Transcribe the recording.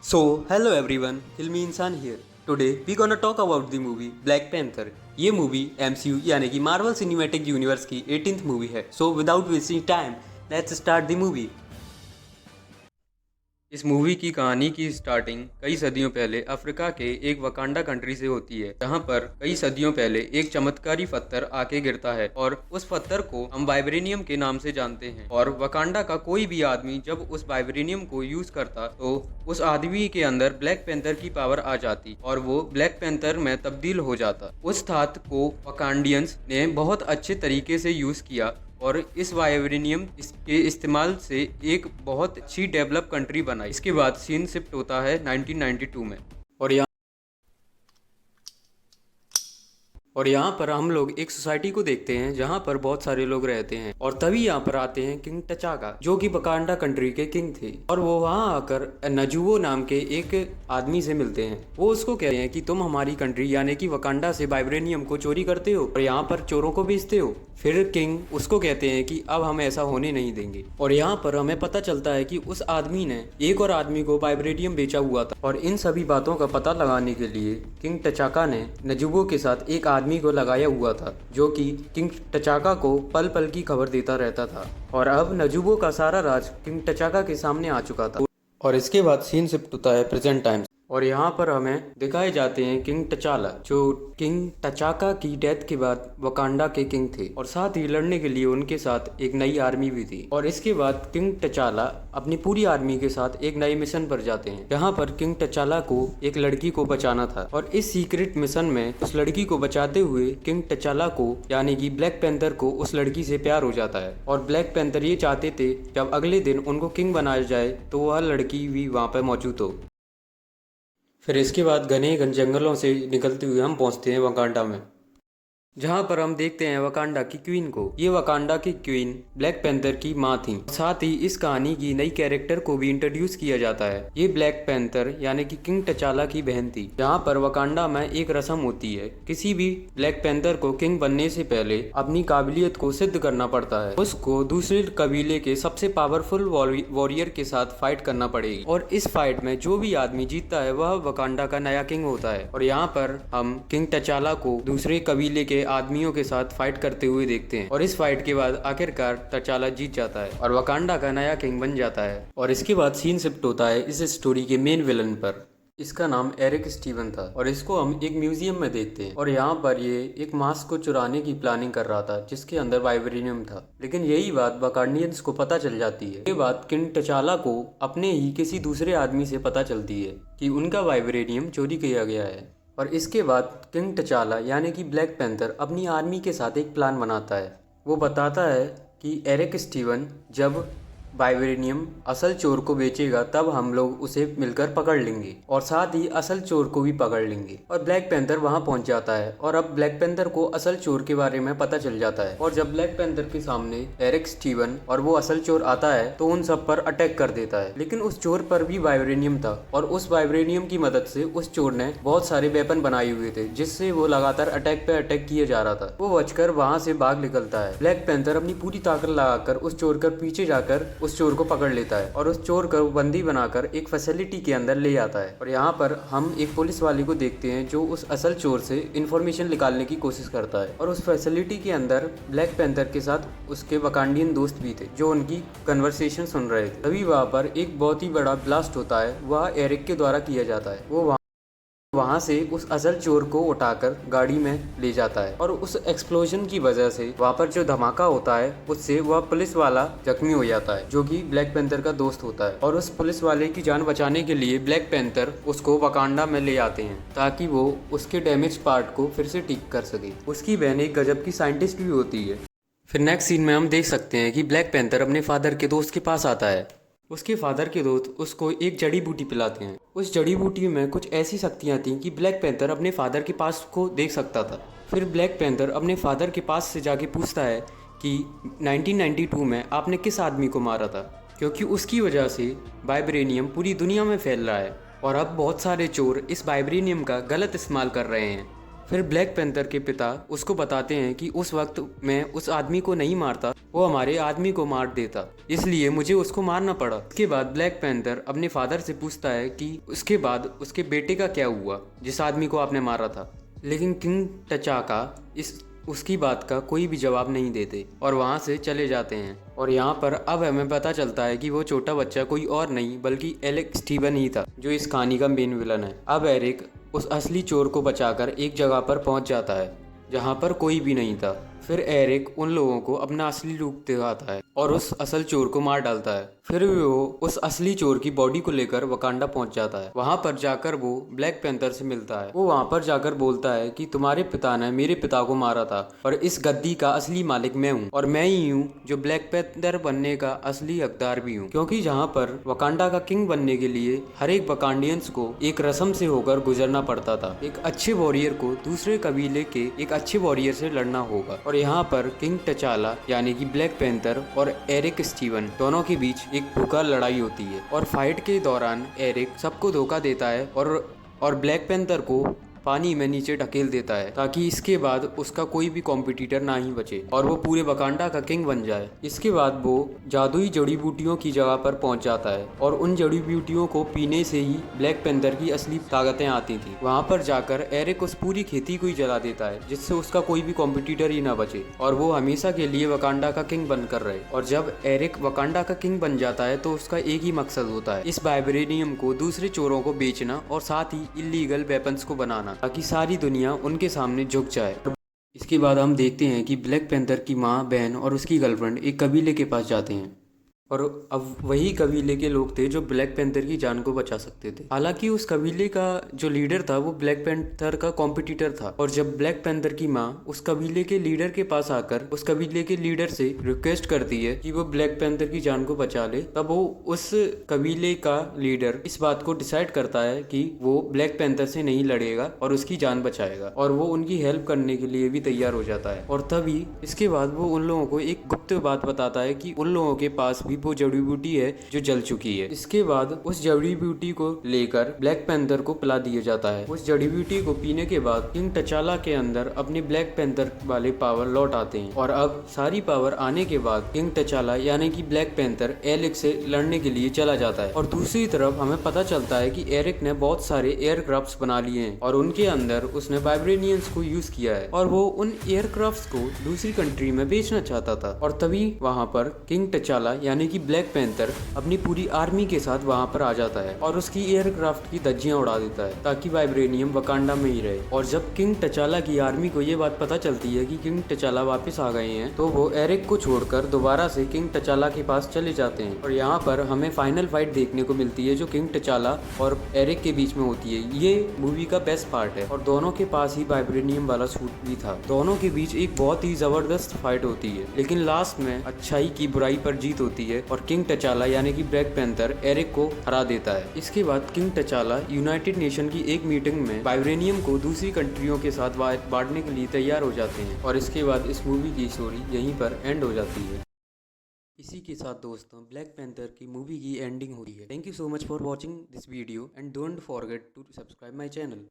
Hello everyone, Hilmi Insan here. Today we gonna talk about the movie Black Panther. ये movie MCU यानी कि Marvel cinematic universe की 18th movie है. So without wasting time, let's start the movie. इस movie की कहानी की starting कई सदियों पहले अफ्रीका के एक वकांडा कंट्री से होती है, जहां पर कई सदियों पहले एक चमत्कारी पत्थर आके गिरता है और उस पत्थर को हम वाइब्रेनियम के नाम से जानते हैं। और वकांडा का कोई भी आदमी जब उस वाइब्रेनियम को यूज करता तो उस आदमी के अंदर ब्लैक पैंथर की पावर आ जाती और वो ब्लैक पैंथर में तब्दील हो जाता। उस धातु को वकांडियंस ने बहुत अच्छे तरीके से यूज किया और इस वाइब्रेनियम के इस्तेमाल से एक बहुत अच्छी डेवलप कंट्री बनाई। इसके बाद सीन शिफ्ट होता है 1992 में और यहाँ पर हम लोग एक सोसाइटी को देखते हैं जहाँ पर बहुत सारे लोग रहते हैं। और तभी यहाँ पर आते हैं किंग टचाका, जो कि वकांडा कंट्री के किंग थे। और वो वहाँ आकर नजुओ नाम के एक आदमी से मिलते हैं। वो उसको कहते हैं कि तुम हमारी कंट्री यानी कि वकांडा से वाइब्रेनियम को चोरी करते हो और यहाँ पर चोरों को बेचते हो। फिर किंग उसको कहते हैं कि अब हम ऐसा होने नहीं देंगे। और यहाँ पर हमें पता चलता है कि उस आदमी ने एक और आदमी को वाइब्रेनियम बेचा हुआ था। और इन सभी बातों का पता लगाने के लिए किंग टचाका ने नजुबो के साथ एक आदमी को लगाया हुआ था, जो कि किंग टचाका को पल पल की खबर देता रहता था। और अब नजुबो का सारा राज किंग टचाका के सामने आ चुका था। और इसके बाद सीन शिफ्ट होता है प्रेजेंट टाइम और यहाँ पर हमें दिखाए जाते हैं किंग टचाला, जो किंग टचाका की डेथ के बाद वकांडा के किंग थे और साथ ही लड़ने के लिए उनके साथ एक नई आर्मी भी थी। और इसके बाद किंग टचाला अपनी पूरी आर्मी के साथ एक नए मिशन पर जाते हैं, जहाँ पर किंग टचाला को एक लड़की को बचाना था। और इस सीक्रेट मिशन में उस लड़की को बचाते हुए किंग टचाला को यानी कि ब्लैक पैंथर को उस लड़की से प्यार हो जाता है। और ब्लैक पैंथर ये चाहते थे जब अगले दिन उनको किंग बनाया जाए तो वह लड़की भी वहाँ पर मौजूद हो। फिर इसके बाद घने घन जंगलों से निकलते हुए हम पहुंचते हैं वकांडा में, जहां पर हम देखते हैं वकांडा की क्वीन को। ये वकांडा की क्वीन ब्लैक पैंथर की माँ थी। साथ ही इस कहानी की नई कैरेक्टर को भी इंट्रोड्यूस किया जाता है। ये ब्लैक पैंथर यानी कि किंग टचाला की बहन थी। जहां पर वकांडा में एक रस्म होती है, किसी भी ब्लैक पैंथर को किंग बनने से पहले अपनी काबिलियत को सिद्ध करना पड़ता है। उसको दूसरे कबीले के सबसे पावरफुल वॉरियर के साथ फाइट करना पड़ेगी और इस फाइट में जो भी आदमी जीतता है वह वकांडा का नया किंग होता है। और यहाँ पर हम किंग टचाला को दूसरे कबीले के आदमियों के साथ फाइट करते हुए देखते हैं। और इस फाइट के बाद आखिरकार टचाला जीत जाता है और वकांडा का नया किंग बन जाता है। और इसके बाद सीन शिफ्ट होता है इस स्टोरी के मेन विलन पर। इसका नाम एरिक स्टीवन था और इसको हम एक म्यूजियम में देखते हैं। और यहाँ पर ये एक मास्क को चुराने की प्लानिंग कर रहा था जिसके अंदर वाइब्रेनियम था। लेकिन यही बात वकांडियंस को पता चल जाती है। ये बात किंग टचाला को अपने ही किसी दूसरे आदमी से पता चलती है कि उनका वाइब्रेनियम चोरी किया गया है। और इसके बाद किंग टचाला यानी कि ब्लैक पैंथर अपनी आर्मी के साथ एक प्लान बनाता है। वो बताता है कि एरिक स्टीवन जब वाइब्रेनियम असल चोर को बेचेगा तब हम लोग उसे मिलकर पकड़ लेंगे और साथ ही असल चोर को भी पकड़ लेंगे। और ब्लैक पैंथर वहां पहुंच जाता है और अब ब्लैक पैंथर को असल चोर के बारे में पता चल जाता है। और जब ब्लैक पैंथर के सामने एरिक स्टीवन और वो असल चोर आता है तो उन सब पर अटैक कर देता है। लेकिन उस चोर पर भी वाइब्रेनियम था और उस वाइब्रेनियम की मदद से उस चोर ने बहुत सारे वेपन बनाए हुए थे जिससे वो लगातार अटैक पे अटैक किया जा रहा था। वो बचकर वहां से भाग निकलता है। ब्लैक पैंथर अपनी पूरी ताकत लगाकर उस चोर के पीछे जाकर उस चोर को पकड़ लेता है और उस चोर को बंदी बनाकर एक फैसिलिटी के अंदर ले आता है। और यहाँ पर हम एक पुलिस वाले को देखते हैं जो उस असल चोर से इंफॉर्मेशन निकालने की कोशिश करता है। और उस फैसिलिटी के अंदर ब्लैक पैंथर के साथ उसके वकांडियन दोस्त भी थे जो उनकी कन्वर्सेशन सुन रहे थे। तभी वहाँ पर एक बहुत ही बड़ा ब्लास्ट होता है, वह एरिक के द्वारा किया जाता है। वो वहां से उस असल चोर को उठाकर गाड़ी में ले जाता है और उस एक्सप्लोजन की वजह से वहां पर जो धमाका होता है उससे वह पुलिस वाला जख्मी हो जाता है जो कि ब्लैक पैंथर का दोस्त होता है। और उस पुलिस वाले की जान बचाने के लिए ब्लैक पैंथर उसको वकांडा में ले आते हैं ताकि वो उसके डैमेज पार्ट को फिर से ठीक कर सके। उसकी बहन एक गजब की साइंटिस्ट भी होती है। फिर नेक्स्ट सीन में हम देख सकते हैं कि ब्लैक पैंथर अपने फादर के दोस्त के पास आता है। उसके फादर के दोस्त उसको एक जड़ी बूटी पिलाते हैं। उस जड़ी बूटी में कुछ ऐसी शक्तियाँ थीं कि ब्लैक पैंथर अपने फादर के पास को देख सकता था। फिर ब्लैक पैंथर अपने फादर के पास से जाके पूछता है कि 1992 में आपने किस आदमी को मारा था, क्योंकि उसकी वजह से वाइब्रेनियम पूरी दुनिया में फैल रहा है और अब बहुत सारे चोर इस वाइब्रेनियम का गलत इस्तेमाल कर रहे हैं। फिर ब्लैक पैंथर के पिता उसको बताते हैं कि उस वक्त मैं उस आदमी को नहीं मारता, वो हमारे आदमी को मार देता, इसलिए मुझे उसको मारना पड़ा। इसके बाद ब्लैक पैंथर अपने फादर से पूछता है कि उसके बाद उसके बेटे का क्या हुआ जिस आदमी को आपने मारा था, लेकिन किंग टचाका उसकी बात का कोई भी जवाब नहीं देते और वहाँ से चले जाते हैं। और यहाँ पर अब हमें पता चलता है कि वो छोटा बच्चा कोई और नहीं बल्कि एरिक स्टीवन ही था, जो इस कहानी का मेन विलन है। अब एरिक उस असली चोर को बचाकर एक जगह पर पहुँच जाता है जहाँ पर कोई भी नहीं था। फिर एरिक उन लोगों को अपना असली रूप दिखाता है और उस असल चोर को मार डालता है। फिर वो उस असली चोर की बॉडी को लेकर वकांडा पहुंच जाता है। वहां पर जाकर वो ब्लैक पैंथर से मिलता है। वो वहां पर जाकर बोलता है कि तुम्हारे पिता ने मेरे पिता को मारा था और इस गद्दी का असली मालिक मैं हूँ और मैं ही हूँ जो ब्लैक पैंथर बनने का असली हकदार भी हूँ, क्योंकि जहाँ पर वकांडा का किंग बनने के लिए हर एक वकांडियंस को एक रस्म से होकर गुजरना पड़ता था। एक अच्छे वॉरियर को दूसरे कबीले के एक अच्छे वॉरियर से लड़ना होगा। और यहाँ पर किंग टचाला यानी कि ब्लैक पैंथर और एरिक स्टीवन दोनों के बीच एक भूखा लड़ाई होती है और फाइट के दौरान एरिक सबको धोखा देता है और ब्लैक पैंथर को पानी में नीचे ढकेल देता है ताकि इसके बाद उसका कोई भी कॉम्पिटिटर ना ही बचे और वो पूरे वकांडा का किंग बन जाए। इसके बाद वो जादुई जड़ी बूटियों की जगह पर पहुंच जाता है और उन जड़ी बूटियों को पीने से ही ब्लैक पैंथर की असली ताकतें आती थी। वहां पर जाकर एरिक उस पूरी खेती को ही जला देता है जिससे उसका कोई भी कॉम्पिटिटर ही ना बचे और वो हमेशा के लिए वकांडा का किंग बनकर रहे। और जब एरिक वकांडा का किंग बन जाता है तो उसका एक ही मकसद होता है, इस वाइब्रेनियम को दूसरे चोरों को बेचना और साथ ही इलीगल वेपन्स को बनाना ताकि सारी दुनिया उनके सामने झुक जाए। इसके बाद हम देखते हैं कि ब्लैक पैंथर की माँ, बहन और उसकी गर्लफ्रेंड एक कबीले के पास जाते हैं और अब वही कबीले के लोग थे जो ब्लैक पैंथर की जान को बचा सकते थे। हालांकि उस कबीले का जो लीडर था वो ब्लैक पैंथर का कॉम्पिटिटर था और जब ब्लैक पैंथर की माँ उस कबीले के लीडर के पास आकर उस कबीले के लीडर से रिक्वेस्ट करती है कि वो ब्लैक पैंथर की जान को बचा ले, तब वो उस कबीले का लीडर इस बात को डिसाइड करता है कि वो ब्लैक पैंथर से नहीं लड़ेगा और उसकी जान बचाएगा और वो उनकी हेल्प करने के लिए भी तैयार हो जाता है। और तभी इसके बाद वो उन लोगों को एक गुप्त बात बताता है कि उन लोगों के पास भी वो जड़ी बूटी है जो जल चुकी है। इसके बाद उस जड़ी बूटी को लेकर ब्लैक पैंथर को पिला दिया जाता है। उस जड़ी बूटी को पीने के बाद किंग टचाला के अंदर अपने ब्लैक पैंथर वाले पावर लौट आते हैं और अब सारी पावर आने के बाद किंग टचाला यानी कि ब्लैक पैंथर एरिक से लड़ने के लिए चला जाता है। और दूसरी तरफ हमें पता चलता है कि एरिक ने बहुत सारे एयरक्राफ्ट बना लिए हैं और उनके अंदर उसने वाइब्रेनियंस को यूज किया है और वो उन एयरक्राफ्ट को दूसरी कंट्री में बेचना चाहता था। और तभी वहां पर किंग टचाला यानी कि ब्लैक पैंथर अपनी पूरी आर्मी के साथ वहां पर आ जाता है और उसकी एयरक्राफ्ट की धज्जियां उड़ा देता है ताकि वाइब्रेनियम वकांडा में ही रहे। और जब किंग टचाला की आर्मी को ये बात पता चलती है कि किंग टचाला वापस आ गए हैं तो वो एरिक को छोड़कर दोबारा से किंग टचाला के पास चले जाते हैं। और यहाँ पर हमें फाइनल फाइट देखने को मिलती है जो किंग टचाला और एरिक के बीच में होती है। ये मूवी का बेस्ट पार्ट है और दोनों के पास ही वाइब्रेनियम वाला सूट भी था। दोनों के बीच एक बहुत ही जबरदस्त फाइट होती है, लेकिन लास्ट में अच्छाई की बुराई पर जीत होती है और किंग टचाला यानी कि ब्लैक पैंथर एरिक को हरा देता है। इसके बाद किंग टचाला यूनाइटेड नेशन की एक मीटिंग में वाइब्रेनियम को दूसरी कंट्रियों के साथ बांटने के लिए तैयार हो जाते हैं और इसके बाद इस मूवी की स्टोरी यहीं पर एंड हो जाती है। इसी के साथ दोस्तों ब्लैक पैंथर की मूवी की एंडिंग हुई है। Thank you so much for watching this video and don't forget to subscribe my channel.